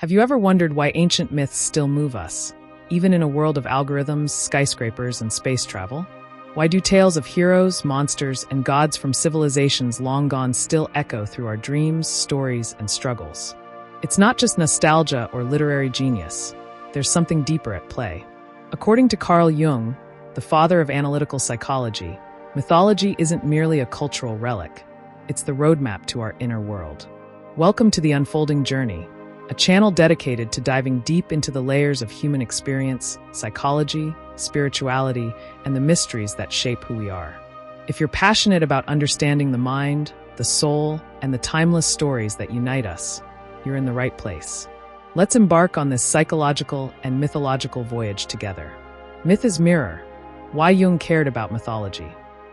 Have you ever wondered why ancient myths still move us, even in a world of algorithms, skyscrapers, and space travel? Why do tales of heroes, monsters, and gods from civilizations long gone still echo through our dreams, stories, and struggles? It's not just nostalgia or literary genius. There's something deeper at play. According to Carl Jung, the father of analytical psychology, mythology isn't merely a cultural relic. It's the roadmap to our inner world. Welcome to The Unfolding Journey, a channel dedicated to diving deep into the layers of human experience, psychology, spirituality, and the mysteries that shape who we are. If you're passionate about understanding the mind, the soul, and the timeless stories that unite us, you're in the right place. Let's embark on this psychological and mythological voyage together. Myth is mirror. Why Jung cared about mythology.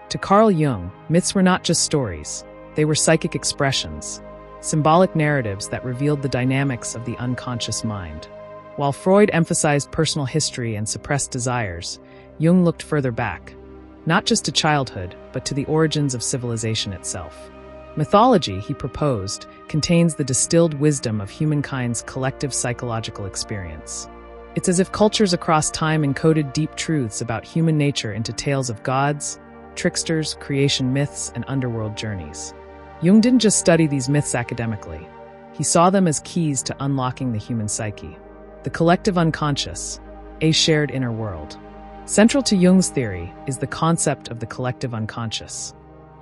To Carl Jung, myths were not just stories. They were psychic expressions, symbolic narratives that revealed the dynamics of the unconscious mind. While Freud emphasized personal history and suppressed desires, Jung looked further back, not just to childhood, but to the origins of civilization itself. Mythology, he proposed, contains the distilled wisdom of humankind's collective psychological experience. It's as if cultures across time encoded deep truths about human nature into tales of gods, tricksters, creation myths, and underworld journeys. Jung didn't just study these myths academically. He saw them as keys to unlocking the human psyche, the collective unconscious, a shared inner world. Central to Jung's theory is the concept of the collective unconscious.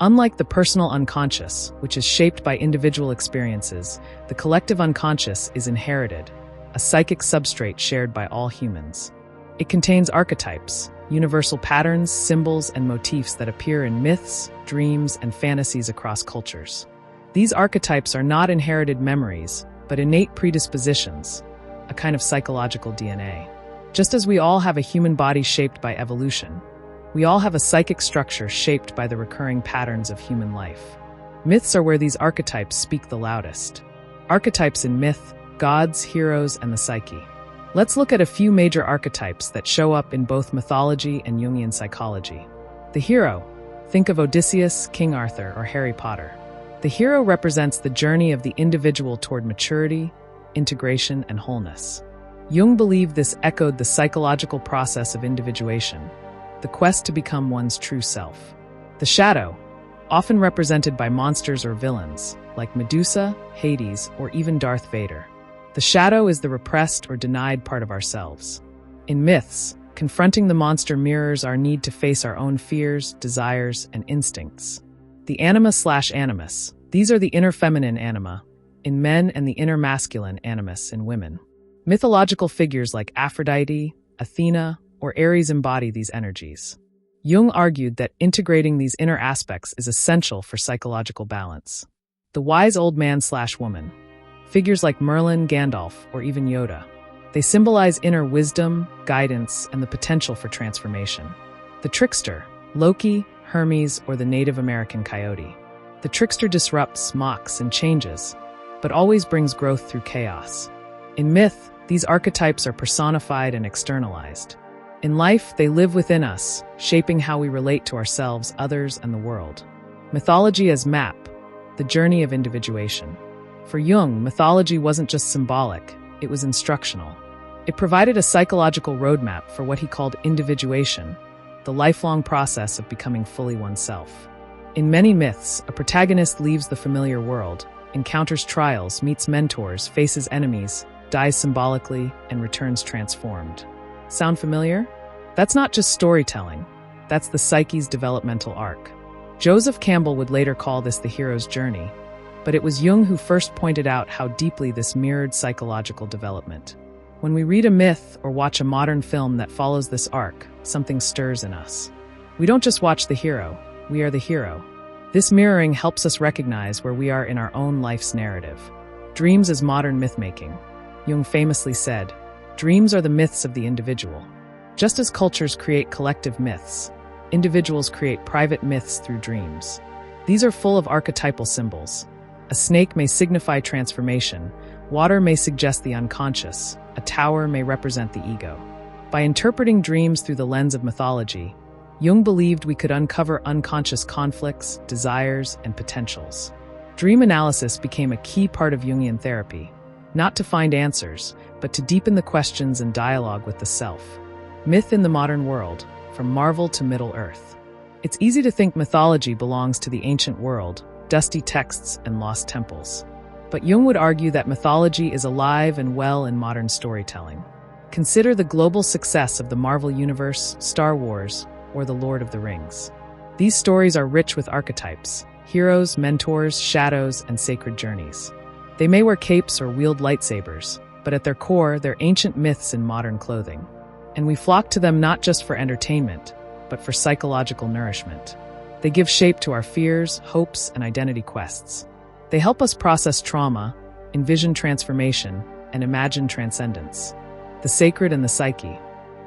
Unlike the personal unconscious, which is shaped by individual experiences, the collective unconscious is inherited, a psychic substrate shared by all humans. It contains archetypes, universal patterns, symbols, and motifs that appear in myths, dreams, and fantasies across cultures. These archetypes are not inherited memories, but innate predispositions, a kind of psychological DNA. Just as we all have a human body shaped by evolution, we all have a psychic structure shaped by the recurring patterns of human life. Myths are where these archetypes speak the loudest. Archetypes in myth, gods, heroes, and the psyche. Let's look at a few major archetypes that show up in both mythology and Jungian psychology. The hero. Think of Odysseus, King Arthur, or Harry Potter. The hero represents the journey of the individual toward maturity, integration, and wholeness. Jung believed this echoed the psychological process of individuation, the quest to become one's true self. The shadow, often represented by monsters or villains, like Medusa, Hades, or even Darth Vader. The shadow is the repressed or denied part of ourselves. In myths, confronting the monster mirrors our need to face our own fears, desires, and instincts. The anima/animus. These are the inner feminine anima in men and the inner masculine animus in women. Mythological figures like Aphrodite, Athena, or Ares embody these energies. Jung argued that integrating these inner aspects is essential for psychological balance. The wise old man/woman. Figures like Merlin, Gandalf, or even Yoda. They symbolize inner wisdom, guidance, and the potential for transformation. The trickster. Loki, Hermes, or the Native American coyote. The trickster disrupts, mocks, and changes, but always brings growth through chaos. In myth, these archetypes are personified and externalized. In life, they live within us, shaping how we relate to ourselves, others, and the world. Mythology as map, the journey of individuation. For Jung, mythology wasn't just symbolic, it was instructional. It provided a psychological roadmap for what he called individuation, the lifelong process of becoming fully oneself. In many myths, a protagonist leaves the familiar world, encounters trials, meets mentors, faces enemies, dies symbolically, and returns transformed. Sound familiar? That's not just storytelling. That's the psyche's developmental arc. Joseph Campbell would later call this the hero's journey, but it was Jung who first pointed out how deeply this mirrored psychological development. When we read a myth or watch a modern film that follows this arc, something stirs in us. We don't just watch the hero, we are the hero. This mirroring helps us recognize where we are in our own life's narrative. Dreams as modern myth-making. Jung famously said, "Dreams are the myths of the individual." Just as cultures create collective myths, individuals create private myths through dreams. These are full of archetypal symbols. A snake may signify transformation, water may suggest the unconscious, a tower may represent the ego. By interpreting dreams through the lens of mythology, Jung believed we could uncover unconscious conflicts, desires, and potentials. Dream analysis became a key part of Jungian therapy, not to find answers, but to deepen the questions and dialogue with the self. Myth in the modern world, from Marvel to Middle-earth. It's easy to think mythology belongs to the ancient world, dusty texts and lost temples. But Jung would argue that mythology is alive and well in modern storytelling. Consider the global success of the Marvel Universe, Star Wars, or The Lord of the Rings. These stories are rich with archetypes, heroes, mentors, shadows, and sacred journeys. They may wear capes or wield lightsabers, but at their core, they're ancient myths in modern clothing. And we flock to them not just for entertainment, but for psychological nourishment. They give shape to our fears, hopes, and identity quests. They help us process trauma, envision transformation, and imagine transcendence. The sacred and the psyche.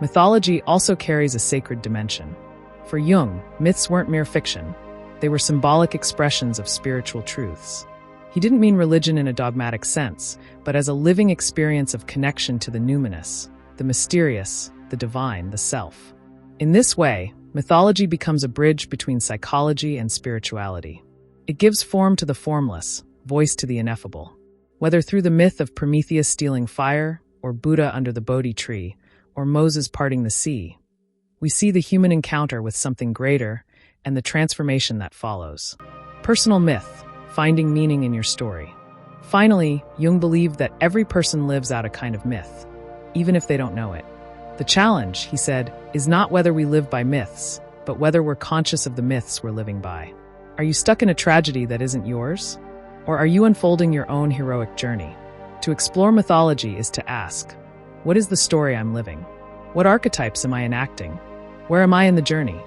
Mythology also carries a sacred dimension. For Jung, myths weren't mere fiction. They were symbolic expressions of spiritual truths. He didn't mean religion in a dogmatic sense, but as a living experience of connection to the numinous, the mysterious, the divine, the self. In this way, mythology becomes a bridge between psychology and spirituality. It gives form to the formless, voice to the ineffable. Whether through the myth of Prometheus stealing fire, or Buddha under the Bodhi tree, or Moses parting the sea, we see the human encounter with something greater and the transformation that follows. Personal myth, finding meaning in your story. Finally, Jung believed that every person lives out a kind of myth, even if they don't know it. The challenge, he said, is not whether we live by myths, but whether we're conscious of the myths we're living by. Are you stuck in a tragedy that isn't yours? Or are you unfolding your own heroic journey? To explore mythology is to ask, what is the story I'm living? What archetypes am I enacting? Where am I in the journey?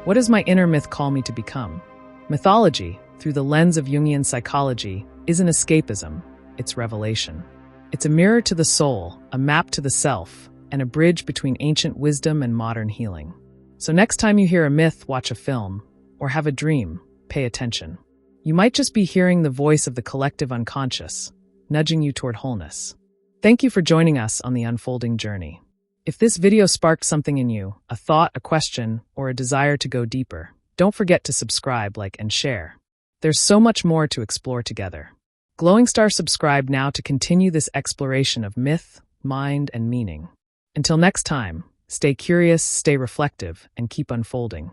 What does my inner myth call me to become? Mythology, through the lens of Jungian psychology, isn't escapism, it's revelation. It's a mirror to the soul, a map to the self, and a bridge between ancient wisdom and modern healing. So next time you hear a myth, watch a film, or have a dream, pay attention. You might just be hearing the voice of the collective unconscious, nudging you toward wholeness. Thank you for joining us on the unfolding journey. If this video sparked something in you, a thought, a question, or a desire to go deeper, don't forget to subscribe, like, and share. There's so much more to explore together. Glowing Star, subscribe now to continue this exploration of myth, mind, and meaning. Until next time, stay curious, stay reflective, and keep unfolding.